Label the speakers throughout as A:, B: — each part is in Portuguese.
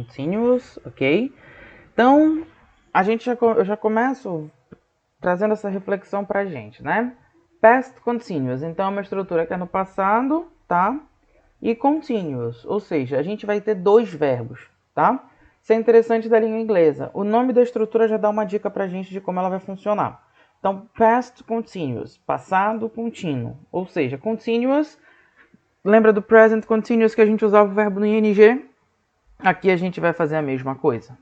A: continuous, ok? Então, eu já começo trazendo essa reflexão pra gente, né? Past continuous, então é uma estrutura que é no passado, tá? E continuous, ou seja, a gente vai ter dois verbos, tá? Isso é interessante da língua inglesa. O nome da estrutura já dá uma dica pra gente de como ela vai funcionar. Então, past continuous, passado contínuo, ou seja, continuous. Lembra do present continuous que a gente usava o verbo no ing? Aqui a gente vai fazer a mesma coisa.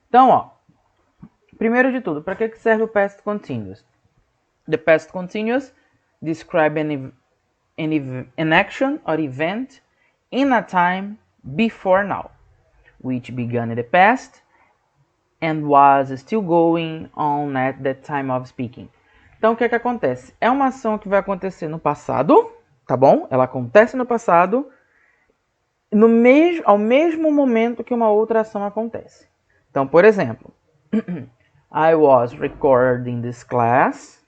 A: Então, ó, primeiro de tudo, para que serve o past continuous? The past continuous describe an action or event in a time before now, which began in the past and was still going on at the time of speaking. Então, o que acontece? É uma ação que vai acontecer no passado, tá bom? Ela acontece no passado, ao mesmo momento que uma outra ação acontece. Então, por exemplo, I was recording this class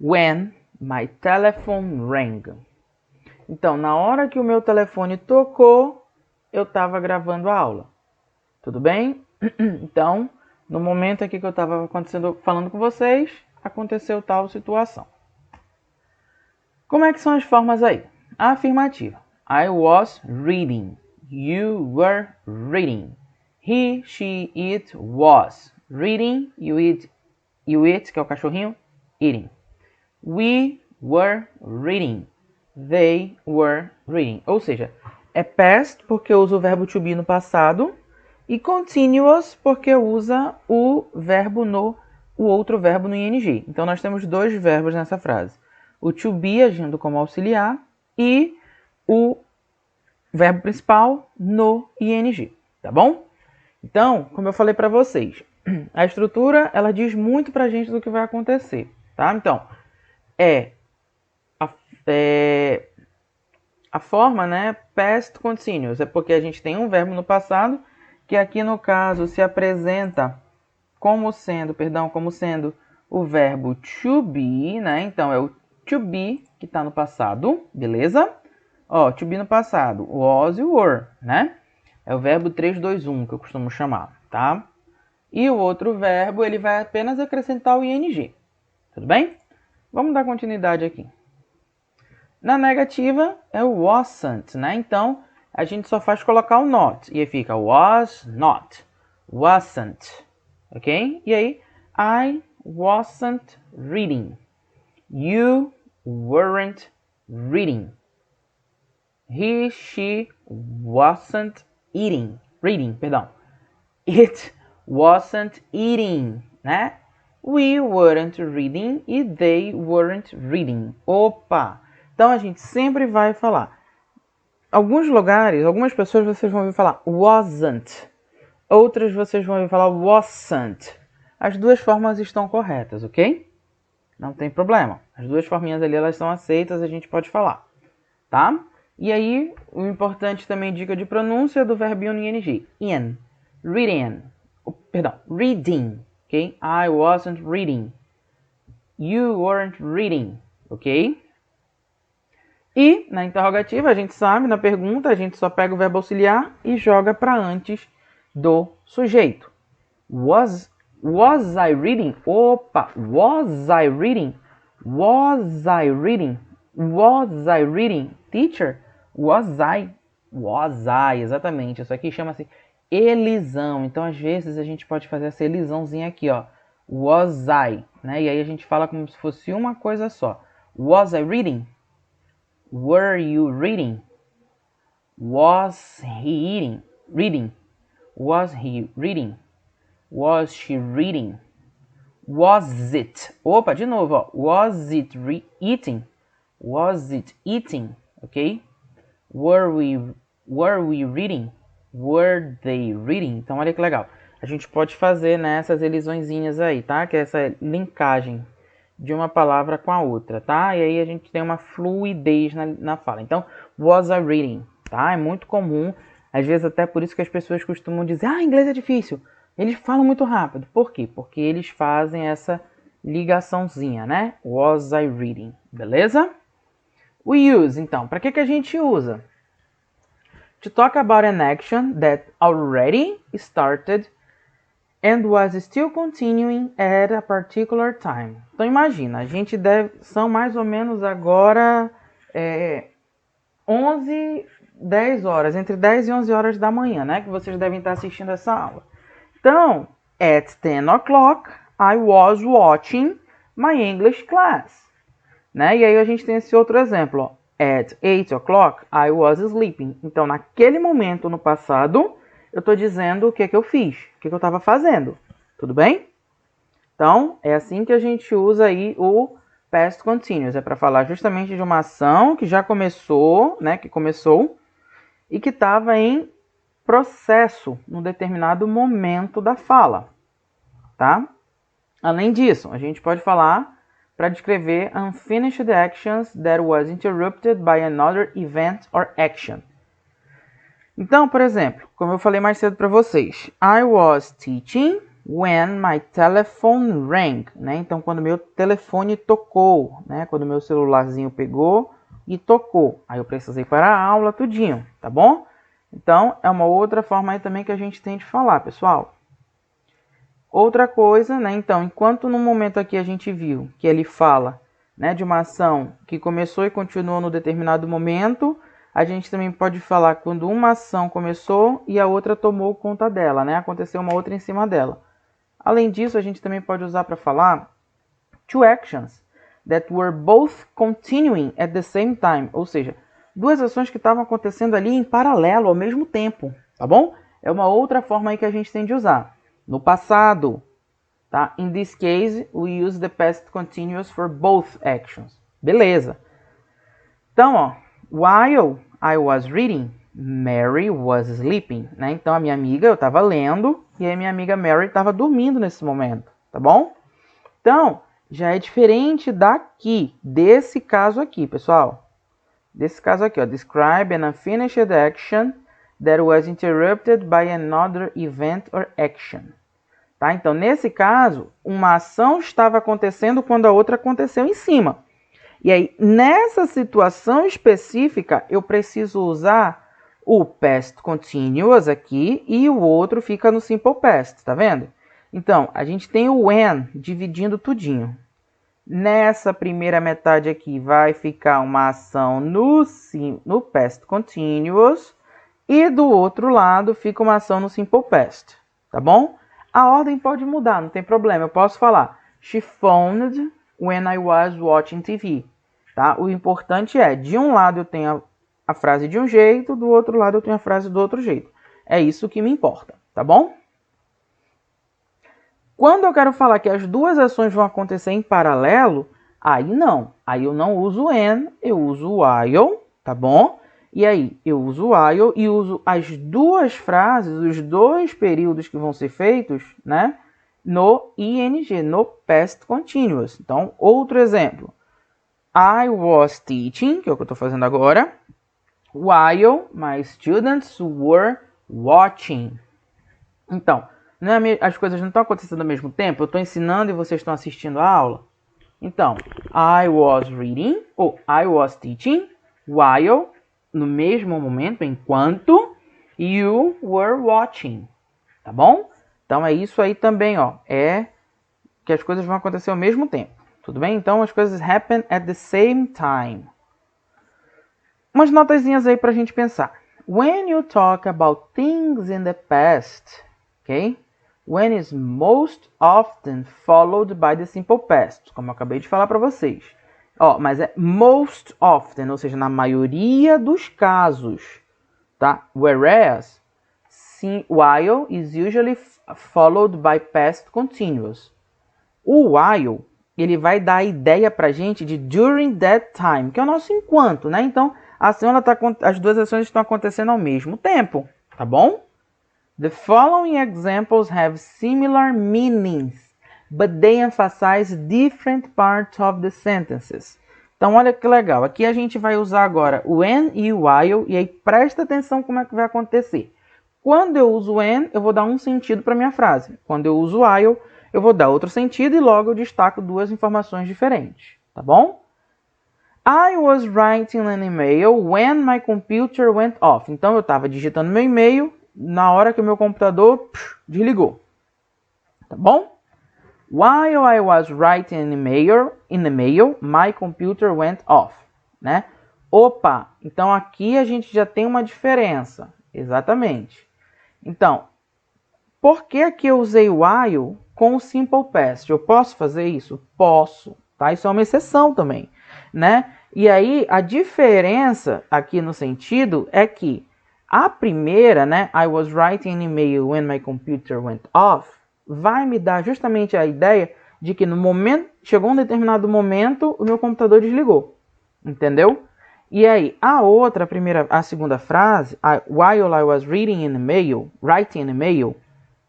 A: when my telephone rang. Então, na hora que o meu telefone tocou, eu estava gravando a aula. Tudo bem? Então, no momento aqui que eu estava falando com vocês, aconteceu tal situação. Como é que são as formas aí? A afirmativa. I was reading. You were reading. He, she, it was reading. You, it, que é o cachorrinho, eating. We were reading. They were reading. Ou seja, é past porque usa o verbo to be no passado e continuous porque usa o outro verbo no ing. Então nós temos dois verbos nessa frase. O to be agindo como auxiliar e o verbo principal no ing, tá bom? Então, como eu falei para vocês, a estrutura ela diz muito pra gente do que vai acontecer, tá? Então, a forma, né, past continuous, é porque a gente tem um verbo no passado que aqui no caso se apresenta como sendo o verbo to be, né? Então é o to be que está no passado, beleza? Ó, to be no passado, was e were, né? É o verbo 3-2-1 que eu costumo chamar, tá? E o outro verbo, ele vai apenas acrescentar o ing, tudo bem? Vamos dar continuidade aqui. Na negativa é o wasn't, né? Então a gente só faz colocar o not e aí fica was not, wasn't, ok? E aí, I wasn't reading. You weren't reading. He, she wasn't reading, perdão. It wasn't eating, né? We weren't reading e they weren't reading. Opa! Então a gente sempre vai falar. Alguns lugares, algumas pessoas vocês vão ouvir falar wasn't. Outras vocês vão ouvir falar wasn't. As duas formas estão corretas, ok? Não tem problema. As duas forminhas ali elas são aceitas, a gente pode falar, tá? E aí, o importante também, dica de pronúncia do verbinho no ing. In. Reading. Reading. Ok? I wasn't reading. You weren't reading. Ok? E, na interrogativa, a gente sabe, na pergunta, a gente só pega o verbo auxiliar e joga para antes do sujeito. Was I reading? Opa! Was I reading? Was I reading? Was I reading? Teacher? Was I? Was I, exatamente. Isso aqui chama-se elisão. Então, às vezes, a gente pode fazer essa elisãozinha aqui, ó. Was I, né? E aí a gente fala como se fosse uma coisa só. Was I reading? Were you reading? Was he eating? Reading? Was he reading? Was she reading? Was it? Opa, de novo, ó. Was it eating? Was it eating? Ok? Were we reading? Were they reading? Então, olha que legal. A gente pode fazer nessas elisõezinhas aí, tá? Que é essa linkagem de uma palavra com a outra, tá? E aí a gente tem uma fluidez na fala. Então, was I reading? Tá? É muito comum. Às vezes até por isso que as pessoas costumam dizer, inglês é difícil. Eles falam muito rápido. Por quê? Porque eles fazem essa ligaçãozinha, né? Was I reading? Beleza? We use, então. Para que a gente usa? to talk about an action that already started and was still continuing at a particular time. Então imagina, a gente são mais ou menos agora 10 horas, entre 10 e 11 horas da manhã, né? Que vocês devem estar assistindo essa aula. Então, at 10 o'clock, I was watching my English class. Né? E aí a gente tem esse outro exemplo, ó. At 8 o'clock, I was sleeping. Então, naquele momento no passado, eu estou dizendo o que eu fiz, o que eu estava fazendo. Tudo bem? Então, é assim que a gente usa aí o past continuous. É para falar justamente de uma ação que já começou, né? Que começou e que estava em processo num determinado momento da fala. Tá? Além disso, a gente pode falar para descrever unfinished actions that was interrupted by another event or action. Então, por exemplo, como eu falei mais cedo para vocês, I was teaching when my telephone rang, né? Então, quando meu telefone tocou, né? Quando meu celularzinho pegou e tocou, aí eu precisei parar a aula tudinho, tá bom? Então, é uma outra forma aí também que a gente tem de falar, pessoal. Outra coisa, né? Então, enquanto no momento aqui a gente viu que ele fala, né, de uma ação que começou e continuou no determinado momento, a gente também pode falar quando uma ação começou e a outra tomou conta dela, né? Aconteceu uma outra em cima dela. Além disso, a gente também pode usar para falar two actions that were both continuing at the same time, ou seja, duas ações que estavam acontecendo ali em paralelo ao mesmo tempo, tá bom? É uma outra forma aí que a gente tem de usar. No passado, tá? In this case, we use the past continuous for both actions. Beleza. Então, ó, while I was reading, Mary was sleeping, né? Então, a minha amiga, eu estava lendo, e a minha amiga Mary estava dormindo nesse momento, tá bom? Então, já é diferente daqui, desse caso aqui, pessoal. Desse caso aqui, ó. Describe an unfinished action that was interrupted by another event or action. Tá? Então, nesse caso, uma ação estava acontecendo quando a outra aconteceu em cima. E aí, nessa situação específica, eu preciso usar o past continuous aqui e o outro fica no simple past, tá vendo? Então, a gente tem o when dividindo tudinho. Nessa primeira metade aqui vai ficar uma ação no past continuous e do outro lado fica uma ação no simple past, tá bom? A ordem pode mudar, não tem problema. Eu posso falar she phoned when I was watching TV, tá? O importante é, de um lado eu tenho a frase de um jeito, do outro lado eu tenho a frase do outro jeito. É isso que me importa, tá bom? Quando eu quero falar que as duas ações vão acontecer em paralelo, aí não. Aí eu não uso and, eu uso while, tá bom? E aí eu uso while e uso as duas frases, os dois períodos que vão ser feitos, né? No ing, no past continuous. Então, outro exemplo. I was teaching, que é o que eu estou fazendo agora, while my students were watching. Então, as coisas não estão acontecendo ao mesmo tempo, eu estou ensinando e vocês estão assistindo a aula. Então, I was reading, ou I was teaching, while, no mesmo momento, enquanto, you were watching. Tá bom? Então, é isso aí também, ó. É que as coisas vão acontecer ao mesmo tempo. Tudo bem? Então, as coisas happen at the same time. Umas notazinhas aí pra gente pensar. When you talk about things in the past, ok? When is most often followed by the simple past, como eu acabei de falar para vocês. Ó, mas é most often, ou seja, na maioria dos casos, tá? Whereas, while is usually followed by past continuous. O while, ele vai dar a ideia pra gente de during that time, que é o nosso enquanto, né? Então, a ação, as duas ações estão acontecendo ao mesmo tempo, tá bom? The following examples have similar meanings, but they emphasize different parts of the sentences. Então, olha que legal. Aqui a gente vai usar agora o when e o while, e aí presta atenção como é que vai acontecer. Quando eu uso when, eu vou dar um sentido para minha frase. Quando eu uso while, eu vou dar outro sentido e logo eu destaco duas informações diferentes, tá bom? I was writing an email when my computer went off. Então eu estava digitando meu e-mail na hora que o meu computador desligou. Tá bom? While I was writing an email, my computer went off, né? Opa, então aqui a gente já tem uma diferença. Exatamente. Então, por que que eu usei while com o simple past? Eu posso fazer isso? Posso, tá? Isso é uma exceção também, né? E aí, a diferença aqui no sentido é que a primeira, né? I was writing an email when my computer went off, vai me dar justamente a ideia de que no momento, chegou um determinado momento, o meu computador desligou. Entendeu? E aí, a segunda frase, while I was writing an email,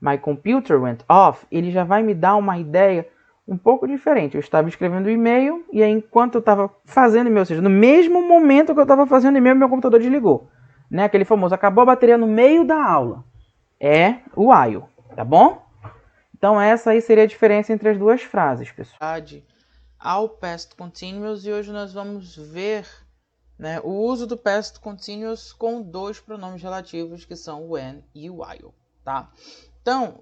A: my computer went off, ele já vai me dar uma ideia um pouco diferente. Eu estava escrevendo o e-mail e aí, enquanto eu estava fazendo e-mail, ou seja, no mesmo momento que eu estava fazendo e-mail, meu computador desligou. Né? Aquele famoso, acabou a bateria no meio da aula. É o while, tá bom? Então essa aí seria a diferença entre as duas frases, pessoal. Ao past continuous, e hoje nós vamos ver, né, o uso do past continuous com dois pronomes relativos que são o when e o while, tá? Então,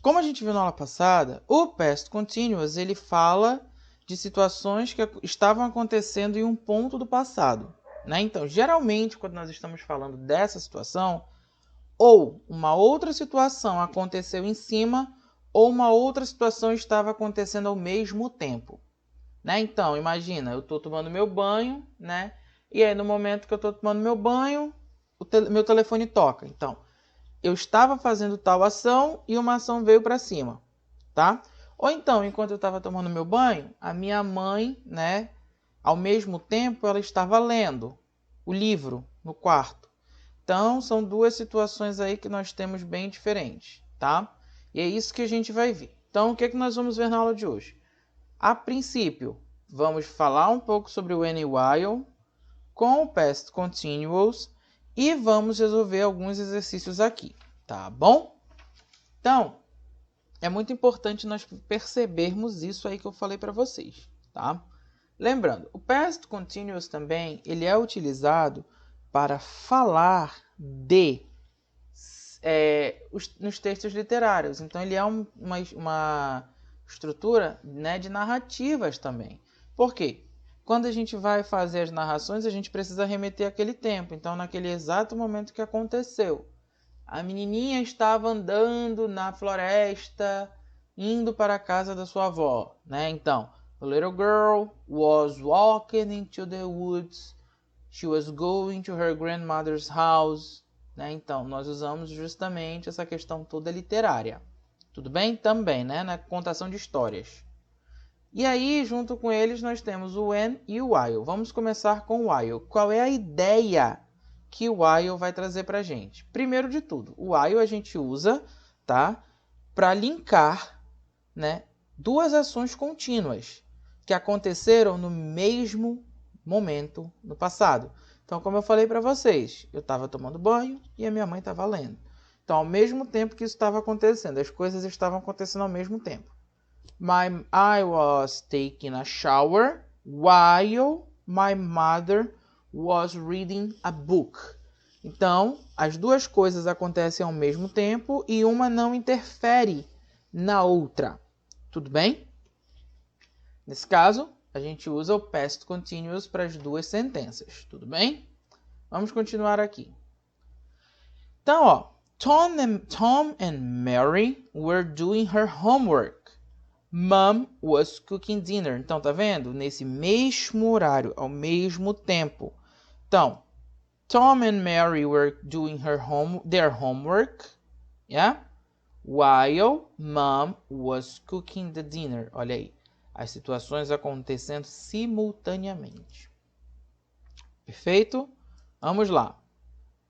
A: como a gente viu na aula passada, o past continuous ele fala de situações que estavam acontecendo em um ponto do passado, né? Então, geralmente, quando nós estamos falando dessa situação, ou uma outra situação aconteceu em cima, ou uma outra situação estava acontecendo ao mesmo tempo. Né? Então, imagina, eu estou tomando meu banho, né? E aí, no momento que eu estou tomando meu banho, meu telefone toca. Então, eu estava fazendo tal ação e uma ação veio para cima, tá? Ou então, enquanto eu estava tomando meu banho, a minha mãe, né? Ao mesmo tempo, ela estava lendo o livro no quarto. Então, são duas situações aí que nós temos bem diferentes, tá? E é isso que a gente vai ver. Então, o que é que nós vamos ver na aula de hoje? A princípio, vamos falar um pouco sobre o when e while com o past continuous e vamos resolver alguns exercícios aqui, tá bom? Então, é muito importante nós percebermos isso aí que eu falei para vocês, tá? Lembrando, o past continuous também, ele é utilizado para falar nos textos literários. Então, ele é uma estrutura, né, de narrativas também. Por quê? Quando a gente vai fazer as narrações, a gente precisa remeter àquele tempo. Então, naquele exato momento que aconteceu. A menininha estava andando na floresta, indo para a casa da sua avó. Né? Então, the little girl was walking into the woods. She was going to her grandmother's house. Né? Então, nós usamos justamente essa questão toda literária. Tudo bem? Também, né? Na contação de histórias. E aí, junto com eles, nós temos o when e o while. Vamos começar com o while. Qual é a ideia que o while vai trazer para a gente? Primeiro de tudo, o while a gente usa, tá? Para linkar, né, duas ações contínuas que aconteceram no mesmo momento no passado. Então, como eu falei para vocês, eu estava tomando banho e a minha mãe estava lendo. Então, ao mesmo tempo que isso estava acontecendo, as coisas estavam acontecendo ao mesmo tempo. I was taking a shower while my mother was reading a book. Então, as duas coisas acontecem ao mesmo tempo e uma não interfere na outra. Tudo bem? Nesse caso, a gente usa o past continuous para as duas sentenças. Tudo bem? Vamos continuar aqui. Então, ó, Tom and Mary were doing her homework. Mom was cooking dinner. Então, tá vendo? Nesse mesmo horário, ao mesmo tempo. Então, Tom and Mary were doing their homework, yeah? While Mom was cooking the dinner. Olha aí, as situações acontecendo simultaneamente. Perfeito? Vamos lá.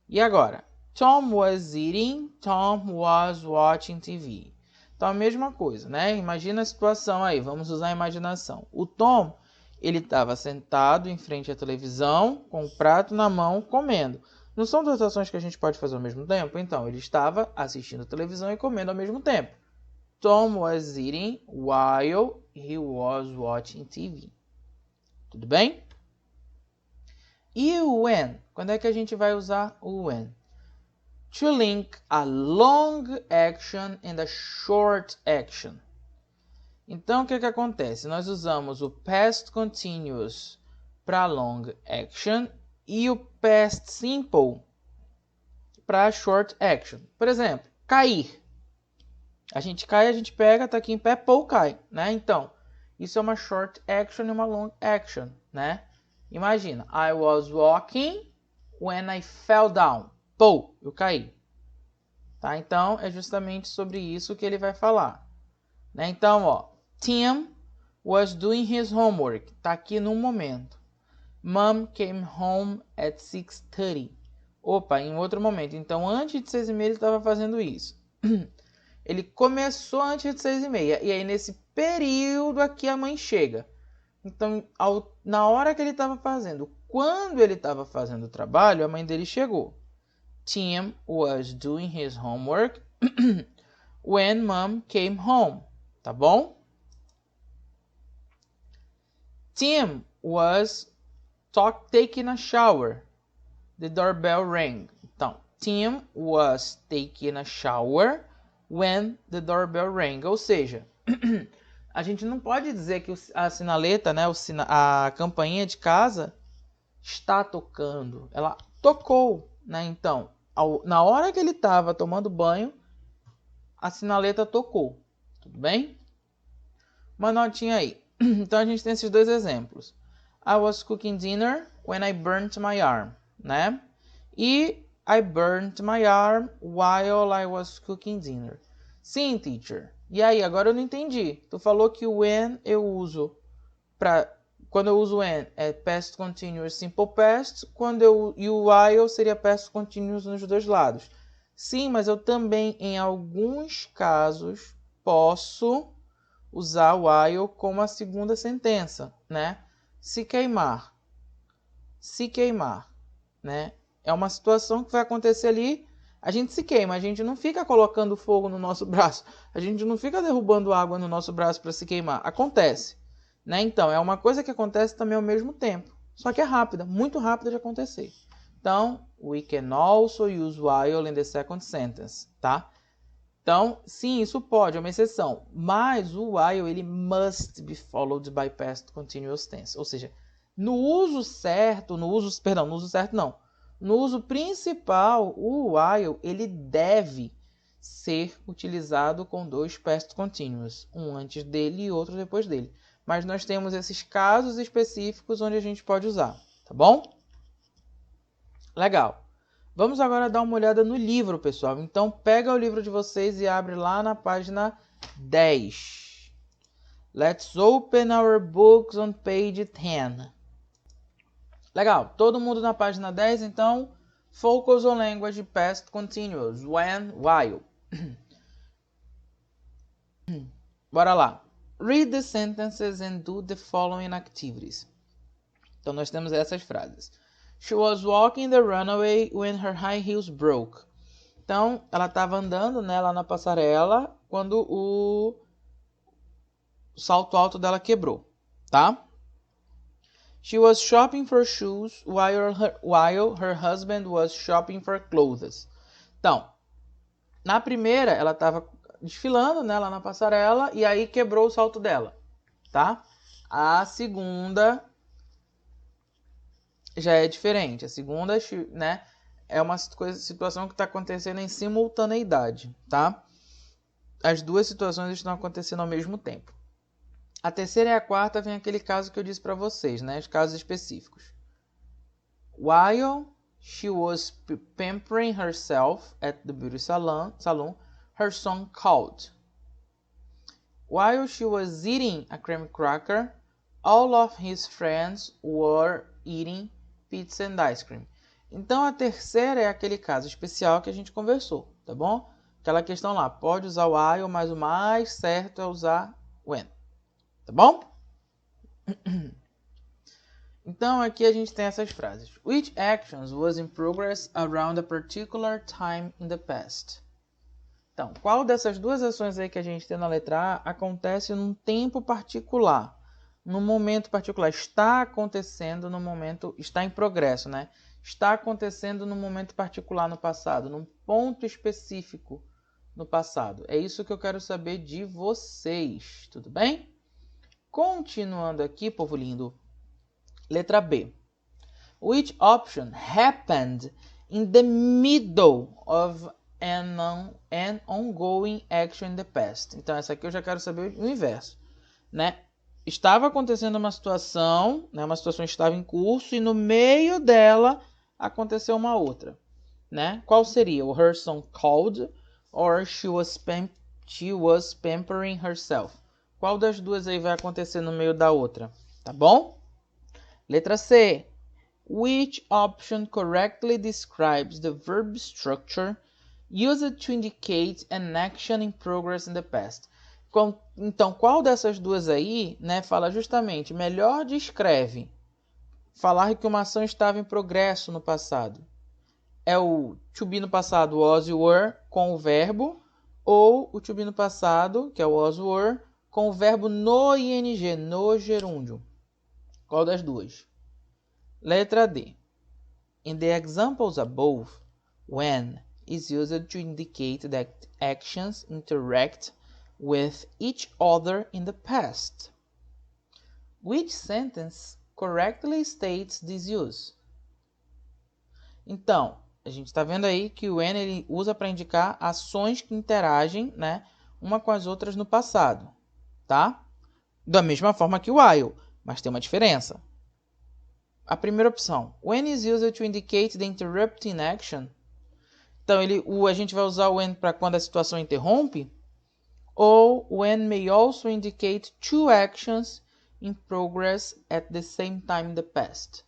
A: E agora? Tom was eating, Tom was watching TV. Então, a mesma coisa, né? Imagina a situação aí, vamos usar a imaginação. O Tom, ele estava sentado em frente à televisão, com o prato na mão, comendo. Não são duas ações que a gente pode fazer ao mesmo tempo? Então, ele estava assistindo televisão e comendo ao mesmo tempo. Tom was eating while he was watching TV. Tudo bem? E o when? Quando é que a gente vai usar o when? To link a long action and a short action. Então, o que acontece? Nós usamos o past continuous para long action e o past simple para short action. Por exemplo, cair. A gente cai, a gente pega, tá aqui em pé, Paul cai, né? Então, isso é uma short action e uma long action, né? Imagina, I was walking when I fell down. Paul, eu caí. Tá? Então, é justamente sobre isso que ele vai falar. Né? Então, ó, Tim was doing his homework. Tá aqui no momento. Mom came home at 6:30. Opa, em outro momento. Então, antes de 6:30 ele estava fazendo isso. Ele começou antes de 6:30. E aí, nesse período aqui, a mãe chega. Então, na hora que ele estava fazendo, quando ele estava fazendo o trabalho, a mãe dele chegou. Tim was doing his homework when mom came home. Tá bom? Tim was taking a shower. The doorbell rang. Então, Tim was taking a shower when the doorbell rang. Ou seja, a gente não pode dizer que a sinaleta, né, a campainha de casa está tocando. Ela tocou, né? Então, na hora que ele estava tomando banho, a sinaleta tocou. Tudo bem? Uma notinha aí. Então, a gente tem esses dois exemplos. I was cooking dinner when I burnt my arm, né? E I burnt my arm while I was cooking dinner. Sim, teacher. E aí, agora eu não entendi. Tu falou que o when eu uso para... Quando eu uso when é past continuous simple past, e o while seria past continuous nos dois lados. Sim, mas eu também, em alguns casos, posso usar o while como a segunda sentença, né? Se queimar, né? É uma situação que vai acontecer ali, a gente se queima, a gente não fica colocando fogo no nosso braço, a gente não fica derrubando água no nosso braço para se queimar, acontece, né? Então, é uma coisa que acontece também ao mesmo tempo, só que é rápida, muito rápida de acontecer. Então, we can also use while in the second sentence, tá? Então, sim, isso pode, é uma exceção. Mas o while, ele must be followed by past continuous tense. Ou seja, no uso principal, o while, ele deve ser utilizado com dois past continuous. Um antes dele e outro depois dele. Mas nós temos esses casos específicos onde a gente pode usar, tá bom? Legal. Vamos agora dar uma olhada no livro, pessoal. Então, pega o livro de vocês e abre lá na página 10. Let's open our books on page 10. Legal. Todo mundo na página 10, então. Focus on language past continuous. When, while. Bora lá. Read the sentences and do the following activities. Então, nós temos essas frases. She was walking the runway when her high heels broke. Então, ela estava andando, né, lá na passarela quando o salto alto dela quebrou, tá? She was shopping for shoes while her husband was shopping for clothes. Então, na primeira, ela estava desfilando, né, lá na passarela e aí quebrou o salto dela, tá? A segunda já é diferente. A segunda, né, é uma situação que está acontecendo em simultaneidade, tá? As duas situações estão acontecendo ao mesmo tempo. A terceira e a quarta vem aquele caso que eu disse para vocês, né? Os casos específicos. While she was pampering herself at the beauty salon, her son called. While she was eating a cream cracker, all of his friends were eating pizza and ice cream. Então, a terceira é aquele caso especial que a gente conversou, tá bom? Aquela questão lá, pode usar o while, mas o mais certo é usar when, tá bom? Então, aqui a gente tem essas frases. Which actions was in progress around a particular time in the past? Então, qual dessas duas ações aí que a gente tem na letra A acontece num tempo particular? no momento particular. Está acontecendo no momento... Está em progresso, né? Está acontecendo no momento particular no passado, num ponto específico no passado. É isso que eu quero saber de vocês, tudo bem? Continuando aqui, povo lindo. Letra B. Which option happened in the middle of an ongoing action in the past? Então, essa aqui eu já quero saber o inverso, né? Estava acontecendo uma situação, né? Uma situação estava em curso e no meio dela aconteceu uma outra, né? Qual seria? O her son called or she was pampering herself? Qual das duas aí vai acontecer no meio da outra? Tá bom? Letra C. Which option correctly describes the verb structure used to indicate an action in progress in the past? Então, qual dessas duas aí, né, fala justamente, melhor descreve falar que uma ação estava em progresso no passado? É o to be no passado, was you were, com o verbo, ou o to be no passado, que é o was were, com o verbo no ing, no gerúndio? Qual das duas? Letra D. In the examples above, when is used to indicate that actions interact with each other in the past. Which sentence correctly states this use? Então, a gente está vendo aí que o when ele usa para indicar ações que interagem, né, uma com as outras no passado, tá? Da mesma forma que o while, mas tem uma diferença. A primeira opção, when is used to indicate the interrupting action. Então, a gente vai usar o when para quando a situação interrompe, ou when may also indicate two actions in progress at the same time in the past.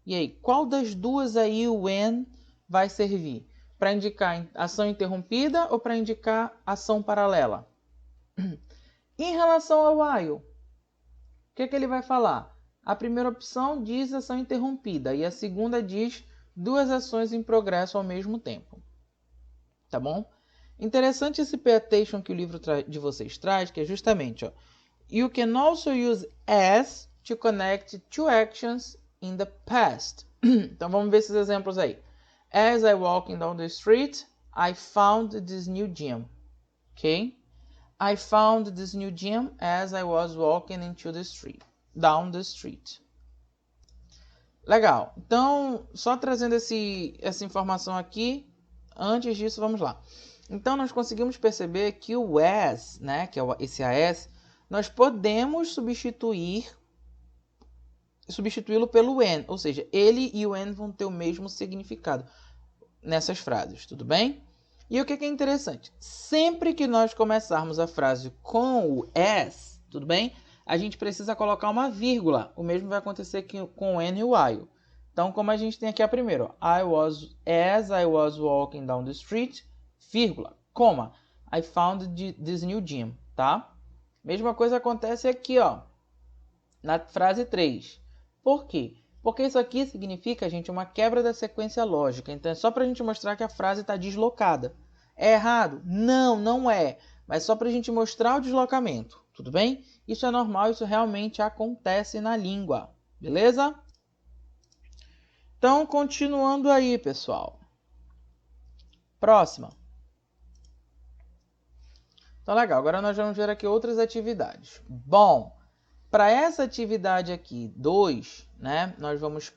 A: E aí, qual das duas aí o when vai servir? Para indicar ação interrompida ou para indicar ação paralela? Em relação ao while, o que ele vai falar? A primeira opção diz ação interrompida e a segunda diz duas ações em progresso ao mesmo tempo. Tá bom? Interessante esse pay attention que o livro de vocês traz, que é justamente, ó, you can also use as to connect two actions in the past. Então vamos ver esses exemplos aí. As I walking down the street, I found this new gym. Ok? I found this new gym as I was walking down the street. Legal. Então, só trazendo essa informação aqui, antes disso, vamos lá. Então, nós conseguimos perceber que o as, né, que é esse as, nós podemos substituí-lo pelo when, ou seja, ele e o when vão ter o mesmo significado nessas frases, tudo bem? E o que é interessante? Sempre que nós começarmos a frase com o as, tudo bem? A gente precisa colocar uma vírgula. O mesmo vai acontecer com o when e o while. Então, como a gente tem aqui a primeira, ó, as I was walking down the street, vírgula, coma, I found this new gym, tá? Mesma coisa acontece aqui, ó, na frase 3. Por quê? Porque isso aqui significa, gente, uma quebra da sequência lógica. Então, é só para a gente mostrar que a frase está deslocada. É errado? Não, não é. Mas só para a gente mostrar o deslocamento, tudo bem? Isso é normal, isso realmente acontece na língua, beleza? Então, continuando aí, pessoal. Próxima. Então, legal. Agora nós vamos ver aqui outras atividades. Bom, para essa atividade aqui, 2, né, nós vamos...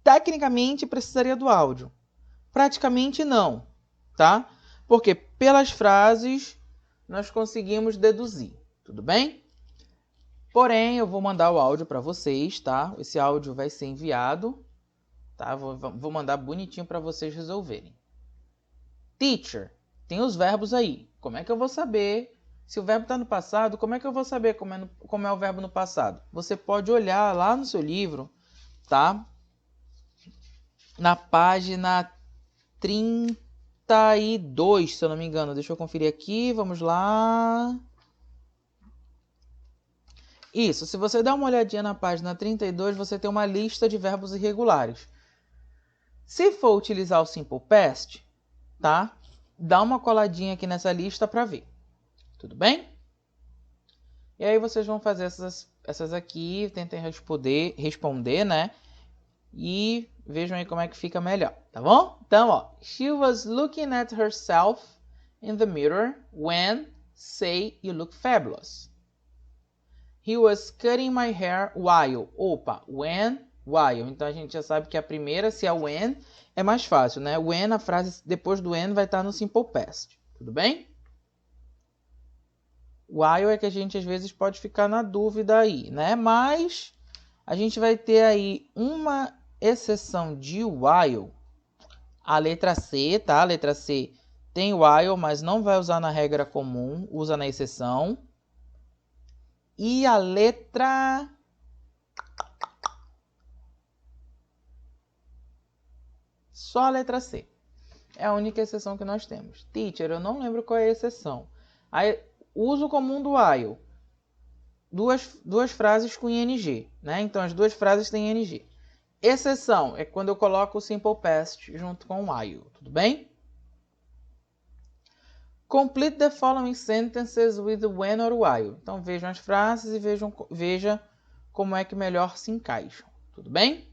A: Tecnicamente, precisaria do áudio. Praticamente não, tá? Porque pelas frases nós conseguimos deduzir, tudo bem? Porém, eu vou mandar o áudio para vocês, tá? Esse áudio vai ser enviado, tá? Vou mandar bonitinho para vocês resolverem. Teacher, tem os verbos aí. Como é que eu vou saber se o verbo está no passado? Como é que eu vou saber como é o verbo no passado? Você pode olhar lá no seu livro, tá? Na página 32, se eu não me engano. Deixa eu conferir aqui, vamos lá. Isso, se você der uma olhadinha na página 32, você tem uma lista de verbos irregulares. Se for utilizar o Simple Past, tá? Dá uma coladinha aqui nessa lista para ver. Tudo bem? E aí vocês vão fazer essas aqui, tentem responder, né? E vejam aí como é que fica melhor, tá bom? Então, ó, she was looking at herself in the mirror when, say, you look fabulous. He was cutting my hair while. Opa, when, while. Então a gente já sabe que a primeira, se é when, é mais fácil, né? When, a frase depois do when vai estar no simple past. Tudo bem? While é que a gente às vezes pode ficar na dúvida aí, né? Mas a gente vai ter aí uma exceção de while. A letra C, tá? A letra C tem while, mas não vai usar na regra comum, usa na exceção. E a letra... Só a letra C. É a única exceção que nós temos. Teacher, eu não lembro qual é a exceção. Aí, uso comum do while. Duas frases com ing, né? Então, as duas frases têm ing. Exceção é quando eu coloco o simple past junto com o while. Tudo bem? Complete the following sentences with when or while. Então, vejam as frases e veja como é que melhor se encaixam. Tudo bem?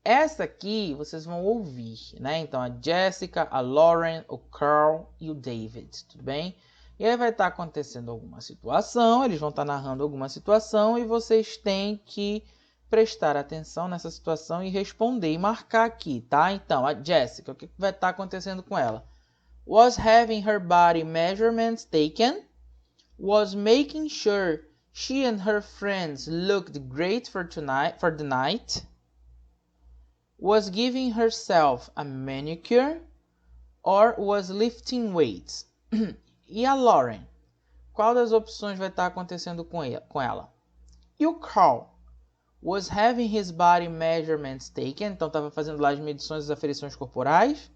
A: Essa aqui vocês vão ouvir, né? Então, a Jessica, a Lauren, o Carl e o David. Tudo bem? E aí vai estar acontecendo alguma situação, eles vão estar narrando alguma situação e vocês têm que prestar atenção nessa situação e responder e marcar aqui, tá? Então, a Jessica, o que vai estar acontecendo com ela? Was having her body measurements taken, was making sure she and her friends looked great for the night, was giving herself a manicure, or was lifting weights. E a Lauren? Qual das opções vai estar acontecendo com ela? E o Carl? Was having his body measurements taken, então estava fazendo lá as medições das aferições corporais.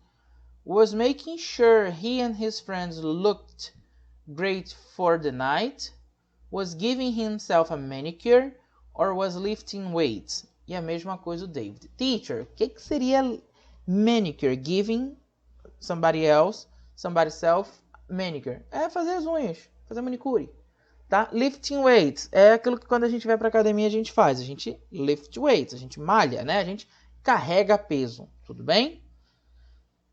A: Was making sure he and his friends looked great for the night. Was giving himself a manicure, or was lifting weights. E a mesma coisa o David. Teacher, o que seria manicure? Giving somebody else, somebody self, manicure. É fazer as unhas, fazer manicure. Tá? Lifting weights é aquilo que quando a gente vai para academia a gente faz. A gente lift weights, a gente malha, né? A gente carrega peso. Tudo bem?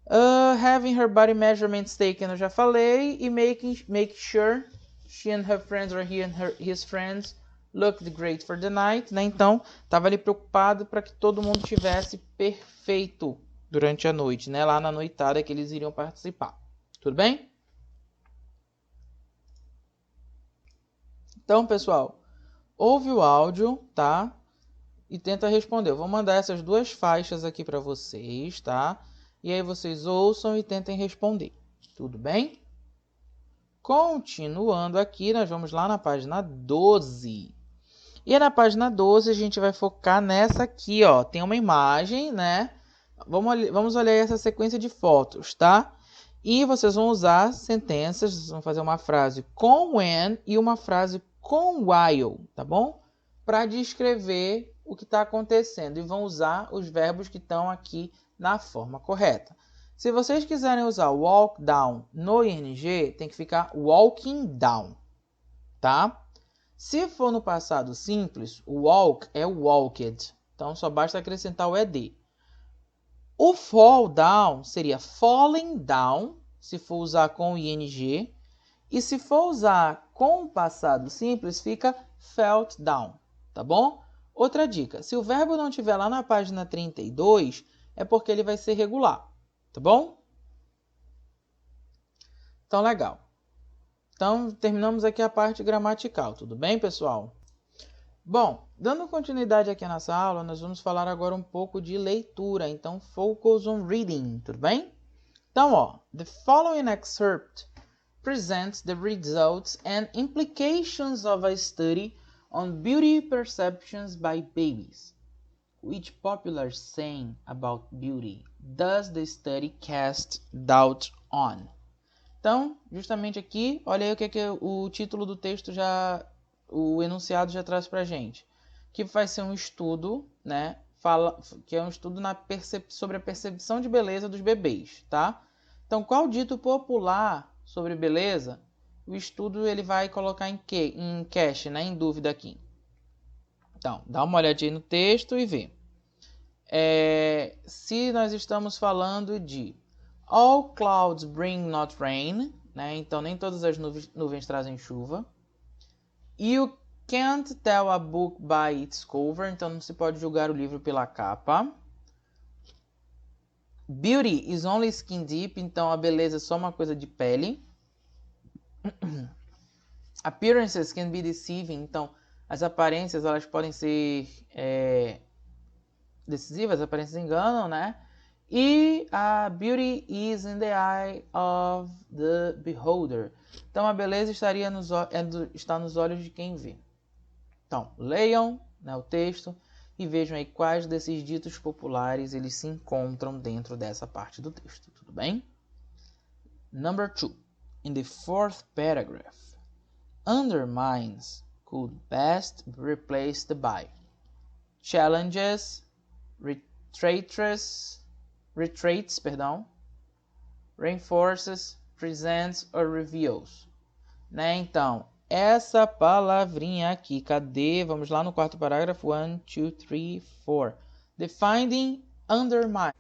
A: Having her body measurements taken, eu já falei. E make sure she and her friends or he and his friends looked great for the night. Né? Então, estava ali preocupado para que todo mundo tivesse perfeito durante a noite, né? Lá na noitada que eles iriam participar. Tudo bem? Então, pessoal, ouve o áudio, tá? E tenta responder. Eu vou mandar essas duas faixas aqui para vocês, tá? E aí vocês ouçam e tentem responder. Tudo bem? Continuando aqui, nós vamos lá na página 12. E na página 12 a gente vai focar nessa aqui, ó. Tem uma imagem, né? Vamos olhar essa sequência de fotos, tá? E vocês vão usar sentenças, vão fazer uma frase com when e uma frase com while, tá bom? Para descrever o que está acontecendo. E vão usar os verbos que estão aqui na forma correta. Se vocês quiserem usar walk down no ing, tem que ficar walking down, tá? Se for no passado simples, o walk é walked. Então, só basta acrescentar o ed. O fall down seria falling down, se for usar com o ing. E se for usar com o passado simples, fica felt down, tá bom? Outra dica, se o verbo não estiver lá na página 32, é porque ele vai ser regular, tá bom? Então, legal. Então, terminamos aqui a parte gramatical, tudo bem, pessoal? Bom, dando continuidade aqui nessa aula, nós vamos falar agora um pouco de leitura. Então, focus on reading, tudo bem? Então, ó, the following excerpt presents the results and implications of a study on beauty perceptions by babies. Which popular saying about beauty does the study cast doubt on? Então, justamente aqui, olha aí o que o título do texto o enunciado já traz pra gente. Que vai ser um estudo, né? Que é um estudo sobre a percepção de beleza dos bebês, tá? Então, qual dito popular sobre beleza? O estudo ele vai colocar em cache, né? Em dúvida aqui. Então, dá uma olhadinha no texto e vê. Se nós estamos falando de all clouds bring not rain, né? Então nem todas as nuvens trazem chuva. You can't tell a book by its cover, então não se pode julgar o livro pela capa. Beauty is only skin deep, então a beleza é só uma coisa de pele. Appearances can be deceiving, então as aparências elas podem ser decisivas, as aparências enganam, né? E a beauty is in the eye of the beholder. Então a beleza está nos olhos de quem vê. Então, leiam, né, o texto e vejam aí quais desses ditos populares eles se encontram dentro dessa parte do texto, tudo bem? Number 2. In the fourth paragraph, undermines could best be replaced by challenges, retreats, reinforces, presents or reveals. Né? Então, essa palavrinha aqui, cadê? Vamos lá no quarto parágrafo. 1, 2, 3, 4. Defining undermine.